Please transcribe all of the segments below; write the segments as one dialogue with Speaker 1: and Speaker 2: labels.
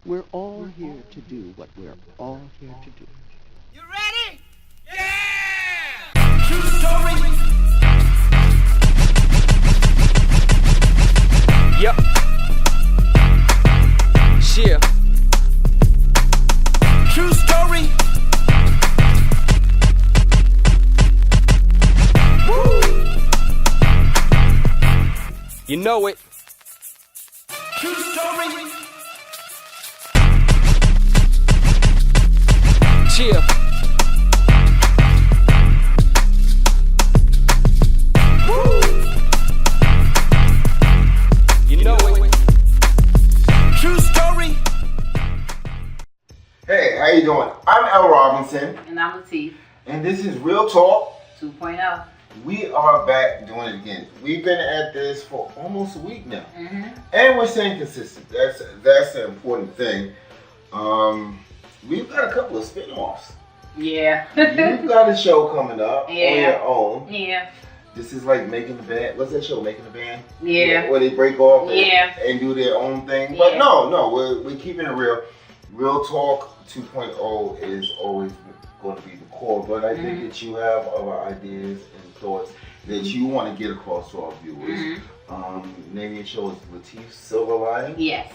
Speaker 1: We're all here to do what we're all here to do.
Speaker 2: You ready? Yeah! True story. Yep. Yeah. True story. Woo. You know it. True story. Cheer. Woo. You know it. True story.
Speaker 3: Hey, how you doing? I'm L. Robinson.
Speaker 4: And I'm Latif.
Speaker 3: And this is Real Talk
Speaker 4: 2.0.
Speaker 3: We are back doing it again. We've been at this for almost a week now.
Speaker 4: Mm-hmm.
Speaker 3: And we're staying consistent. That's the important thing. We've got a couple of spin-offs.
Speaker 4: Yeah.
Speaker 3: You've got a show coming up on your own.
Speaker 4: Yeah.
Speaker 3: This is like Making the Band. What's that show, Making the Band?
Speaker 4: Yeah.
Speaker 3: Where they break off
Speaker 4: and
Speaker 3: do their own thing. But no, we're keeping it real. Real Talk 2.0 is always going to be the core. But I think that you have other ideas and thoughts that you want to get across to our viewers. Name of your show is Latif's Silver Lining.
Speaker 4: Yes.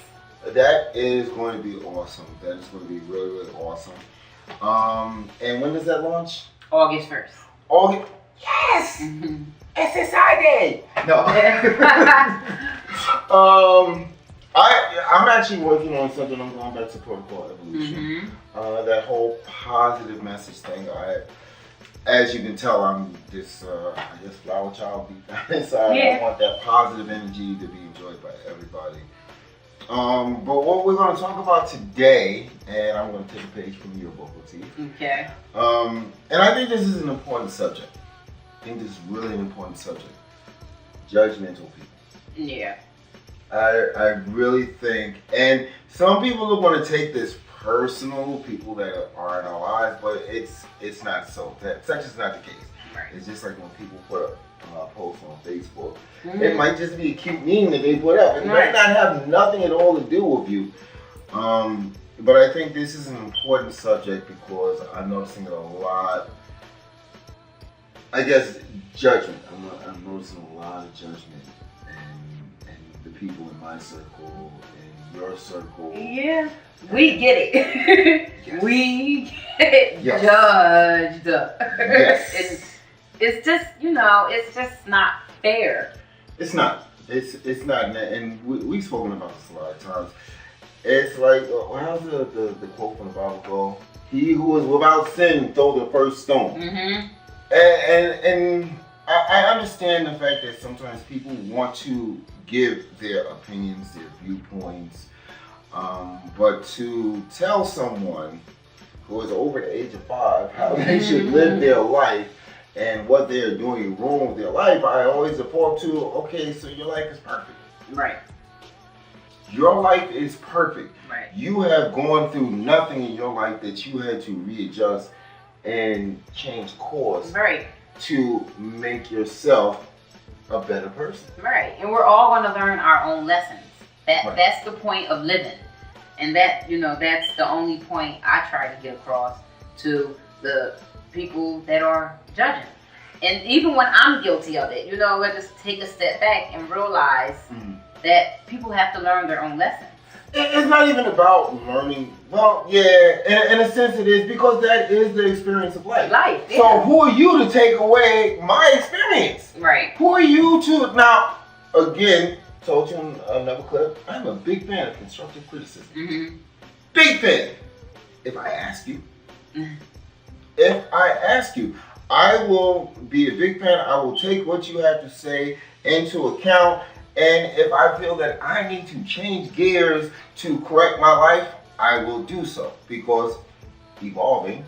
Speaker 3: That is going to be awesome. That is going to be really, really awesome. And when does that launch?
Speaker 4: August 1st.
Speaker 3: August. Yes! SSI Day! No. I'm actually working on something. I'm going back to Protocol Evolution. That whole positive message thing. As you can tell, I'm this, I guess, flower child deep down inside. I want that positive energy to be enjoyed by everybody. But what we're going to talk about today, and I'm going to take a page from your book, Latif.
Speaker 4: Okay.
Speaker 3: And I think this is an important subject. I think this is really an important subject. Judgmental people.
Speaker 4: Yeah.
Speaker 3: I really think, and some people are going to take this personal, people that are in our lives, but it's not so. Such is not the case.
Speaker 4: Right.
Speaker 3: It's just like when people put up post on Facebook. It might just be a cute meme that they put up. It might not have nothing at all to do with you. But I think this is an important subject because I'm noticing a lot, I guess, judgment. I'm noticing a lot of judgment and the people in my circle, in your circle.
Speaker 4: Yeah. We get it.
Speaker 3: Yes. We
Speaker 4: get judged.
Speaker 3: Yes.
Speaker 4: It's just, it's just not fair.
Speaker 3: It's not. It's not. And we've spoken about this a lot of times. It's like, how's the quote from the Bible go? He who is without sin, throw the first stone. And I understand the fact that sometimes people want to give their opinions, their viewpoints, but to tell someone who is over the age of 5 how they should live their life and what they're doing wrong with their life, I always default to, okay, so your life is perfect.
Speaker 4: Right.
Speaker 3: Your life is perfect.
Speaker 4: Right.
Speaker 3: You have gone through nothing in your life that you had to readjust and change course to make yourself a better person.
Speaker 4: Right. And we're all going to learn our own lessons. That's the point of living. And that, that's the only point I try to get across to the people that are judging. And even when I'm guilty of it, let's take a step back and realize that people have to learn their own lessons.
Speaker 3: It's not even about learning. Well, yeah, in a sense it is, because that is the experience of life. So who are you to take away my experience?
Speaker 4: Right.
Speaker 3: Who are you to, now, again, told you in another clip, I'm a big fan of constructive criticism. Big fan. If I ask you, I will be a big fan. I will take what you have to say into account. And if I feel that I need to change gears to correct my life, I will do so. Because evolving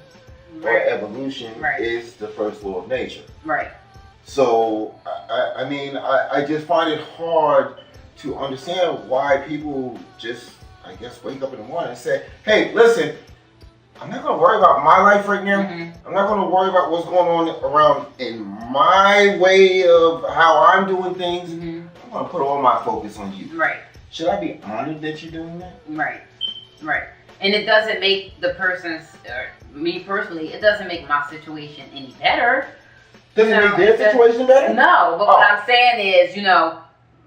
Speaker 3: or evolution is the first law of nature.
Speaker 4: Right.
Speaker 3: So, I just find it hard to understand why people just, I guess, wake up in the morning and say, hey, listen, I'm not going to worry about my life right now. I'm not going to worry about what's going on around in my way of how I'm doing things. I'm going to put all my focus on you.
Speaker 4: Right.
Speaker 3: Should I be honored that you're doing that?
Speaker 4: Right. Right. And it doesn't make the person's, or me personally, it doesn't make my situation any better.
Speaker 3: Does it make their situation better?
Speaker 4: No, but what I'm saying is,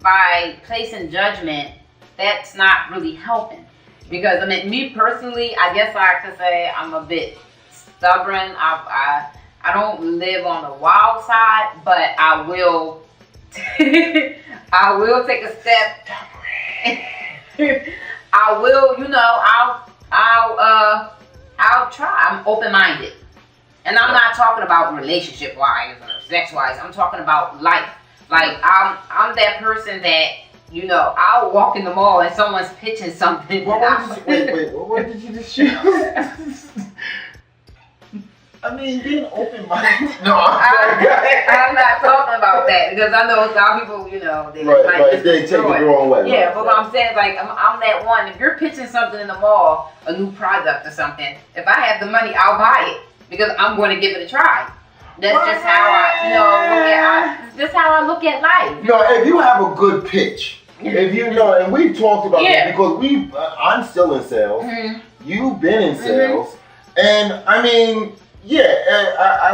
Speaker 4: by placing judgment, that's not really helping. Because, me personally, I guess I could say I'm a bit stubborn. I don't live on the wild side, but I will I will take a step. I will, I'll try. I'm open-minded. And I'm not talking about relationship-wise or sex-wise. I'm talking about life. Like, I'm that person that, I'll walk in the mall and someone's pitching something.
Speaker 3: Wait, what did you just choose? Being open-minded. No,
Speaker 4: I'm not talking about that because I know some people, they might
Speaker 3: they take it the wrong way.
Speaker 4: Yeah, but what I'm saying is, like, I'm that one. If you're pitching something in the mall, a new product or something, if I have the money, I'll buy it because I'm going to give it a try. That's just how that's how I look at life.
Speaker 3: If you have a good pitch, if you know, and we've talked about this because I'm still in sales. Mm-hmm. You've been in sales, and I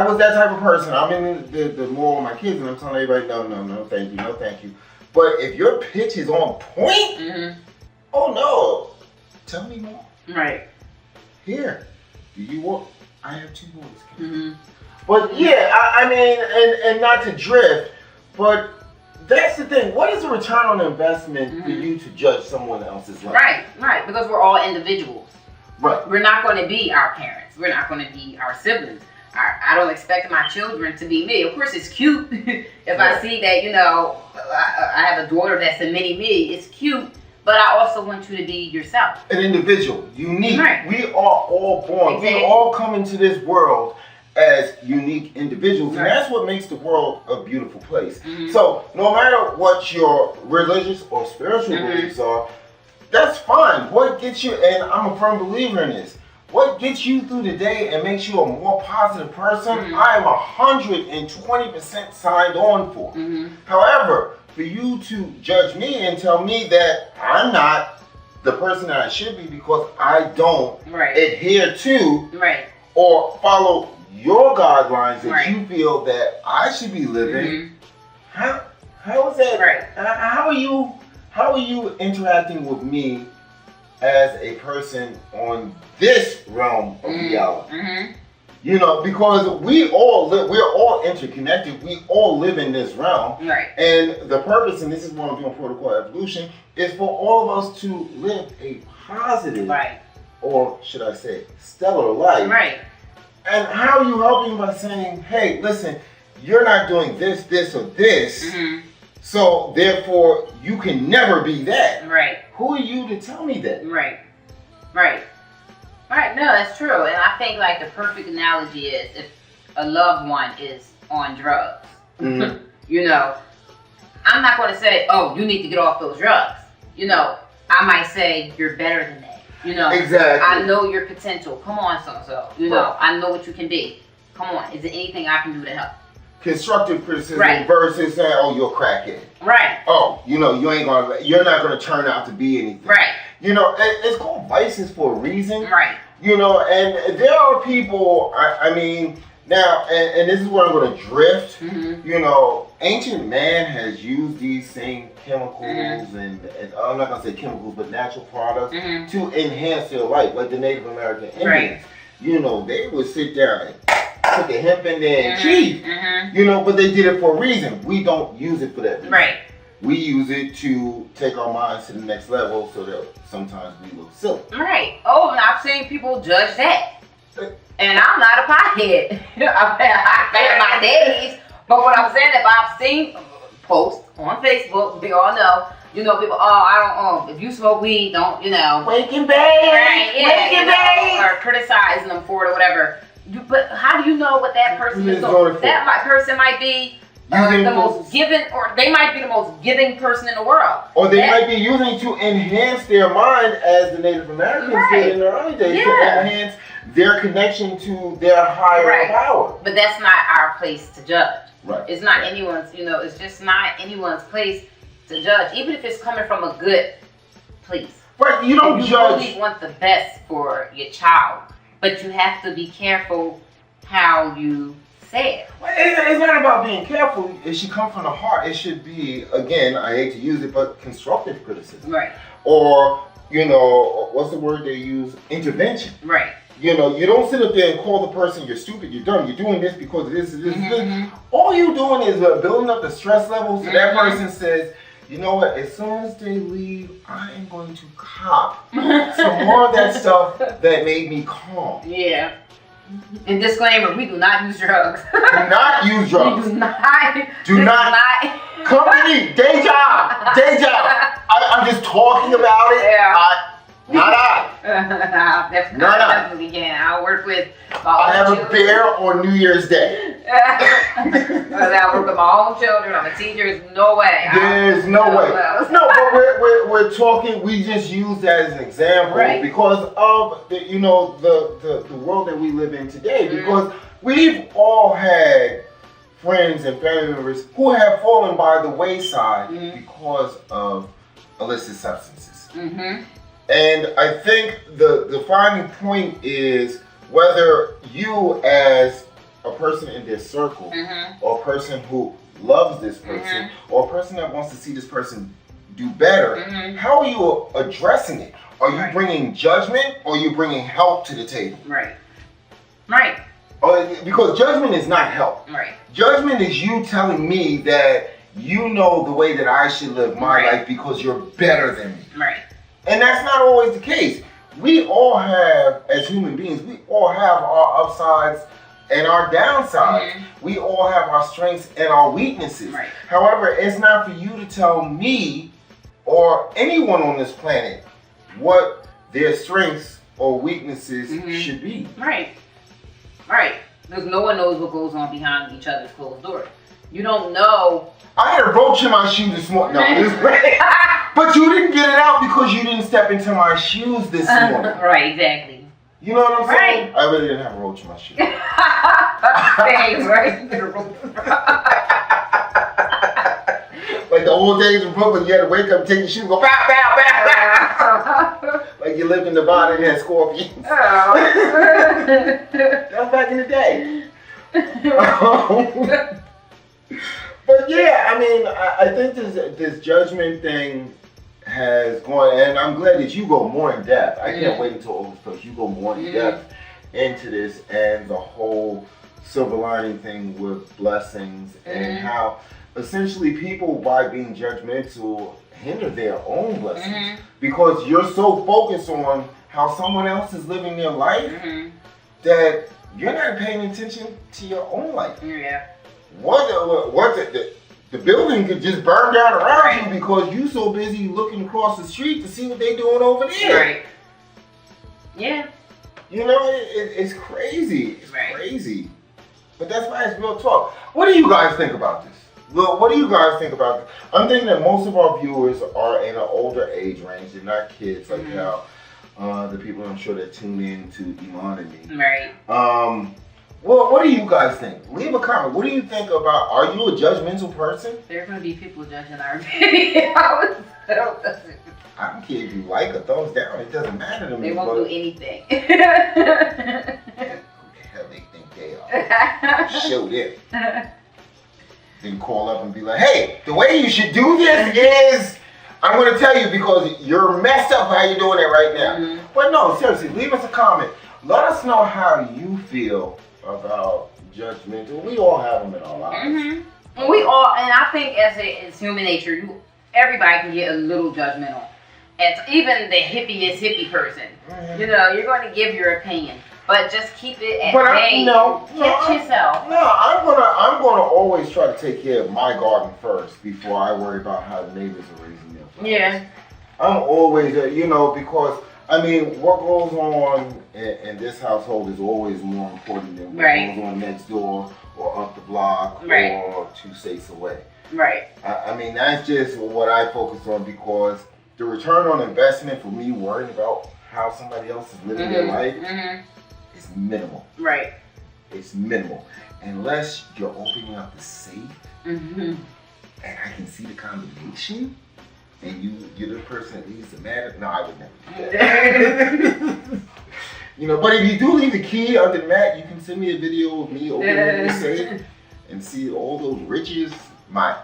Speaker 3: was that type of person. I'm in the mall with my kids, and I'm telling everybody, no, thank you. But if your pitch is on point, oh no, tell me more.
Speaker 4: Right.
Speaker 3: Here, do you want? I have 2 boys. Mm-hmm. But and not to drift, but that's the thing. What is the return on investment for you to judge someone else's life?
Speaker 4: Right. Because we're all individuals.
Speaker 3: Right.
Speaker 4: We're not going to be our parents. We're not going to be our siblings. I don't expect my children to be me. Of course, it's cute if I see that, I have a daughter that's a mini me. It's cute, but I also want you to be yourself.
Speaker 3: An individual, unique.
Speaker 4: Right.
Speaker 3: We are all born. Exactly. We all come into this world as unique individuals, and that's what makes the world a beautiful place. Mm-hmm. So, no matter what your religious or spiritual beliefs are, that's fine. What gets you, and I'm a firm believer in this, what gets you through the day and makes you a more positive person, I am 120% signed on for. However, for you to judge me and tell me that I'm not the person that I should be because I don't adhere to or follow your guidelines that you feel that I should be living, how is that? Right. How are you interacting with me as a person on this realm of reality? Because we're all interconnected. We all live in this realm. Right. And the purpose, and this is why I'm doing Protocol Evolution, is for all of us to live a positive, or should I say, stellar life. Right. And how are you helping by saying, hey, listen, you're not doing this, or this, so therefore you can never be that. Right. Who are you to tell me that? Right. No, that's true. And I think like the perfect analogy is if a loved one is on drugs. I'm not going to say, oh, you need to get off those drugs. I might say you're better than that. Exactly. I know your potential. Come on, so. I know what you can be. Come on. Is there anything I can do to help? Constructive criticism versus saying, "Oh, you're a crackhead." Right. Oh, you're not gonna turn out to be anything. Right. It's called vices for a reason. Right. And there are people. Now, and this is where I'm gonna drift. Ancient man has used these same chemicals and I'm not gonna say chemicals, but natural products to enhance their life, like the Native American Indians. They would sit there and put the hemp in there and cheat. But they did it for a reason. We don't use it for that reason. Right. We use it to take our minds to the next level so that sometimes we look silly. Right. Oh, and I've seen people judge that. And I'm not a pothead. I've had my days. But what I'm saying, if I've seen posts on Facebook, we all know, people, I don't, if you smoke weed, don't, wake and bake. Right, yeah, wake and bake. Or criticizing them for it or whatever. But how do you know what that person is doing? That person might be the most giving, or they might be the most giving person in the world. Or they might be using to enhance their mind, as the Native Americans did in the early days, to enhance their connection to their higher power. But that's not our place to judge. Right. It's not anyone's, it's just not anyone's place to judge, even if it's coming from a good place. Right, you don't
Speaker 4: you
Speaker 3: judge.
Speaker 4: really want the best for your child, but you have to be careful how you say it.
Speaker 3: It's not about being careful. It should come from the heart. It should be, again, I hate to use it, but constructive criticism.
Speaker 4: Right.
Speaker 3: Or, you know, what's the word they use? Intervention.
Speaker 4: Right.
Speaker 3: You know, you don't sit up there and call the person, you're stupid, you're dumb, you're doing this because of this, this. All you're doing is building up the stress level so that person says, you know what, as soon as they leave, I am going to cop some more of that stuff that made me calm.
Speaker 4: Yeah. And disclaimer, we do not use drugs.
Speaker 3: Do not use drugs.
Speaker 4: We do not.
Speaker 3: Company, day job. I'm just talking about it.
Speaker 4: Yeah.
Speaker 3: Not I.
Speaker 4: Definitely can. I work with my own
Speaker 3: I have
Speaker 4: children.
Speaker 3: a bear on New Year's Day.
Speaker 4: I work with my own children. I'm a teacher. There's no way.
Speaker 3: There's no way. No, but we're talking. We just use that as an example because of the, you know, the world that we live in today. Because we've all had friends and family members who have fallen by the wayside because of illicit substances. And I think the defining point is whether you as a person in this circle or a person who loves this person or a person that wants to see this person do better, how are you addressing it? Are you bringing judgment or are you bringing help to the table?
Speaker 4: Right.
Speaker 3: Because judgment is not help. Judgment is you telling me that you know the way that I should live my life because you're better than me. And that's not always the case. We all have, as human beings, we all have our upsides and our downsides. We all have our strengths and our weaknesses. However, it's not for you to tell me or anyone on this planet what their strengths or weaknesses should be.
Speaker 4: Because no one knows what goes on behind each other's closed doors. You don't know.
Speaker 3: I had a roach in my shoe this morning. No, this but you didn't get it out because you didn't step into my shoes this morning.
Speaker 4: Exactly.
Speaker 3: You know what I'm saying? I really didn't have a roach in my shoe.
Speaker 4: Thanks,
Speaker 3: Like the old days in Brooklyn, you had to wake up, take your shoes, go bow, bow, bow, bow. Like you lived in Nevada and had scorpions. That was back in the day. But yeah, I mean, I think this judgment thing has gone, and I'm glad that you go more in depth. I can't wait until August 1st. You go more in depth into this and the whole silver lining thing with blessings and how essentially people, by being judgmental, hinder their own blessings because you're so focused on how someone else is living their life that you're not paying attention to your own life. The building could just burn down around you because you're so busy looking across the street to see what they're doing over there.
Speaker 4: Yeah.
Speaker 3: You know, it's crazy. It's crazy. But that's why it's real talk. What do you guys think about this? Well, what do you guys think about this? I'm thinking that most of our viewers are in an older age range. They're not kids like how the people I'm sure that tune in to Iman and me. Well, what do you guys think? Leave a comment. What do you think about, are you a judgmental person?
Speaker 4: There are going to be people judging our videos.
Speaker 3: I don't care if you like a thumbs down. It doesn't matter to me.
Speaker 4: They won't do anything.
Speaker 3: Who the hell they think they are? Show them. Then call up and be like, hey, the way you should do this is, I'm going to tell you because you're messed up how you're doing it right now. But no, seriously, leave us a comment. Let us know how you feel about judgmental. We all have them in our lives.
Speaker 4: We all, and I think as human nature, everybody can get a little judgmental. It's even the hippiest hippie person. You know, you're going to give your opinion, but just keep it at bay. Catch yourself.
Speaker 3: No, I'm gonna always try to take care of my garden first before I worry about how the neighbors are raising their flowers. I'm always, you know, because I mean, what goes on in this household is always more important than what goes on next door or up the block or 2 states away. I mean, that's just what I focus on because the return on investment for me worrying about how somebody else is living their life is minimal. It's minimal. Unless you're opening up the safe and I can see the combination and you're the person that leaves the man. No, I would never do that. You know, but if you do leave the key under the mat, you can send me a video of me opening the safe and see all those riches, my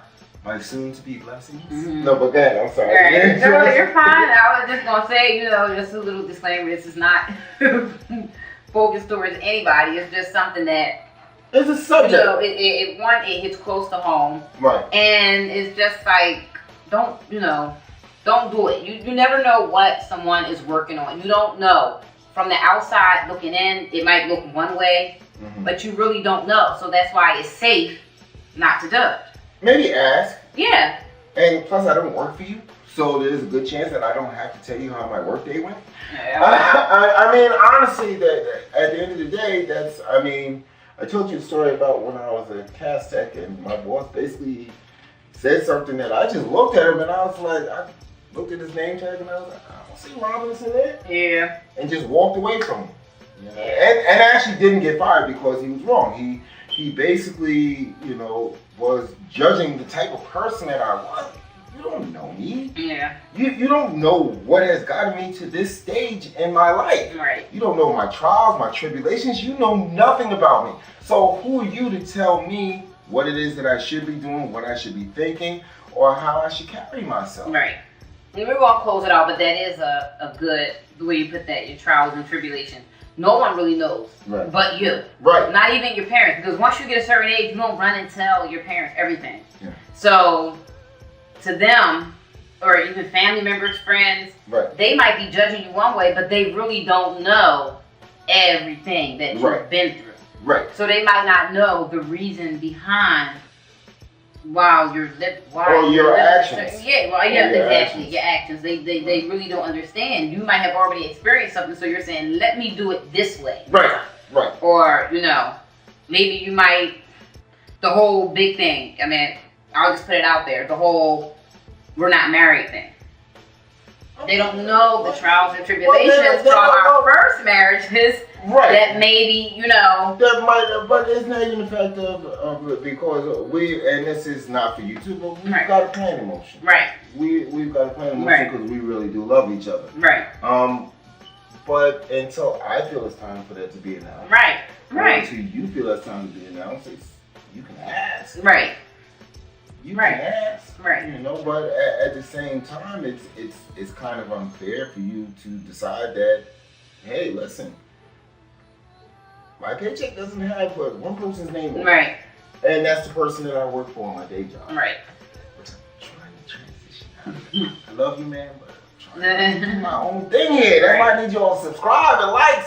Speaker 3: soon-to-be blessings.
Speaker 4: Mm-hmm.
Speaker 3: No, but go ahead. I'm sorry.
Speaker 4: Right. No, you're fine. I was just gonna say, you know, just a little disclaimer. This is not focused towards anybody. It's just something that,
Speaker 3: it's a subject.
Speaker 4: you know, it hits close to home.
Speaker 3: Right.
Speaker 4: And it's just like, don't do it. You never know what someone is working on. You don't know. From the outside looking in, it might look one way, but you really don't know. So that's why it's safe not to judge.
Speaker 3: Maybe ask.
Speaker 4: Yeah.
Speaker 3: And plus, I don't work for you, so there's a good chance that I don't have to tell you how my work day went.
Speaker 4: Yeah.
Speaker 3: I mean, honestly, that at the end of the day, I told you a story about when I was at Cass Tech, and my boss basically said something that I just looked at him, and I was like, I looked at his name tag, and I was like, I don't see Robinson there.
Speaker 4: Yeah.
Speaker 3: And just walked away from him. You know? And actually didn't get fired because he was wrong. He basically, you know, was judging the type of person that I was. You don't know me.
Speaker 4: Yeah.
Speaker 3: You don't know what has gotten me to this stage in my life.
Speaker 4: Right.
Speaker 3: You don't know my trials, my tribulations. You know nothing about me. So who are you to tell me what it is that I should be doing, what I should be thinking, or how I should carry myself?
Speaker 4: Right. And we're going to close it out, but that is a good, the way you put that, your trials and tribulations. No one really knows but you.
Speaker 3: Right.
Speaker 4: Not even your parents. Because once you get a certain age, you don't run and tell your parents everything.
Speaker 3: Yeah.
Speaker 4: So, to them, or even family members, friends, they might be judging you one way, but they really don't know everything that you've been through.
Speaker 3: Right.
Speaker 4: So they might not know the reason behind while you're living.
Speaker 3: Or your actions.
Speaker 4: Yeah, well, yeah, exactly. Your actions. They really don't understand. You might have already experienced something, so you're saying, let me do it this way.
Speaker 3: Right. Right.
Speaker 4: Or, you know, maybe you might, the whole big thing, I mean, I'll just put it out there, the whole we're not married thing. They don't know the trials and tribulations from our first marriages.
Speaker 3: Right.
Speaker 4: That maybe, you know.
Speaker 3: That might, but it's not even the fact of because and this is not for you too, but we've got a plan in motion.
Speaker 4: Right.
Speaker 3: We've got a plan in motion because we really do love each other.
Speaker 4: Right.
Speaker 3: But until I feel it's time for that to be announced.
Speaker 4: Right. Right.
Speaker 3: Until you feel it's time to be announced, you can ask.
Speaker 4: Right.
Speaker 3: You can ask.
Speaker 4: Right.
Speaker 3: You know, but at the same time, it's kind of unfair for you to decide that, hey, listen. My paycheck doesn't have but one person's name on it.
Speaker 4: Right.
Speaker 3: And that's the person that I work for on my day job.
Speaker 4: Right.
Speaker 3: Which I'm trying to transition out of. I love you, man, but I'm trying to do my own thing here. That's why I need you all to subscribe and like.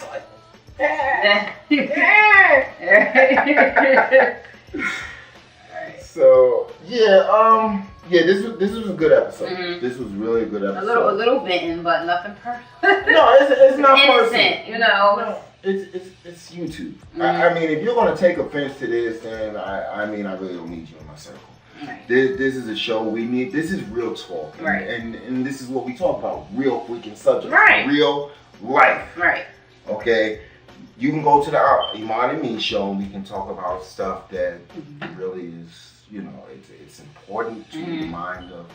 Speaker 3: So So this was a good episode. Mm-hmm. This was really a good episode.
Speaker 4: A little bitten, but nothing personal.
Speaker 3: No, it's not
Speaker 4: innocent,
Speaker 3: personal.
Speaker 4: you know.
Speaker 3: No, it's YouTube. Mm-hmm. I mean, if you're gonna take offense to this, then I really don't need you in my circle. Right. This is a show we need. This is real talk, and this is what we talk about: real freaking subjects, real life.
Speaker 4: Right.
Speaker 3: Okay. You can go to the Iman and Me show, and we can talk about stuff that really is. You know, it's important to the mind of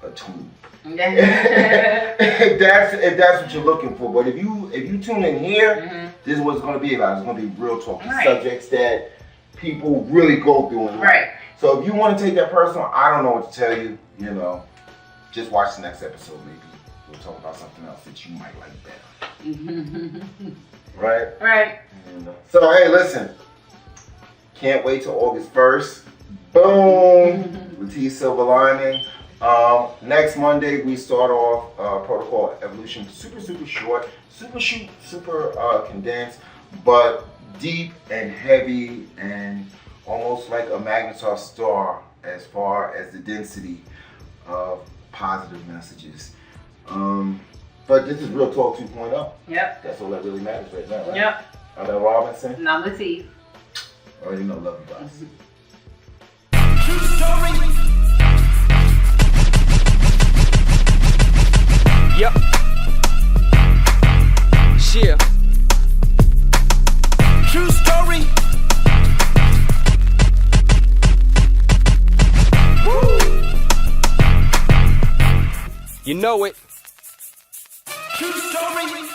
Speaker 3: a tune. if that's what you're looking for. But if you tune in here, this is what it's going to be about. It's going to be real talk, subjects that people really go through in life. Right. So if you want to take that personal, I don't know what to tell you. You know, just watch the next episode. Maybe we'll talk about something else that you might like better. Right. Right. So hey, listen. Can't wait till August 1st. Boom! Latif Silver Lining. Next Monday we start off Protocol Evolution. Super short, super condensed, but deep and heavy and almost like a magnetar star as far as the density of positive messages. But this is Real Talk 2.0. Yep. That's all that really matters right now, right? Yep. I'm L. Robinson. And I'm Latif. Already know, love you guys. True story.
Speaker 2: Yep. Yeah. True story. Woo. know it. True story.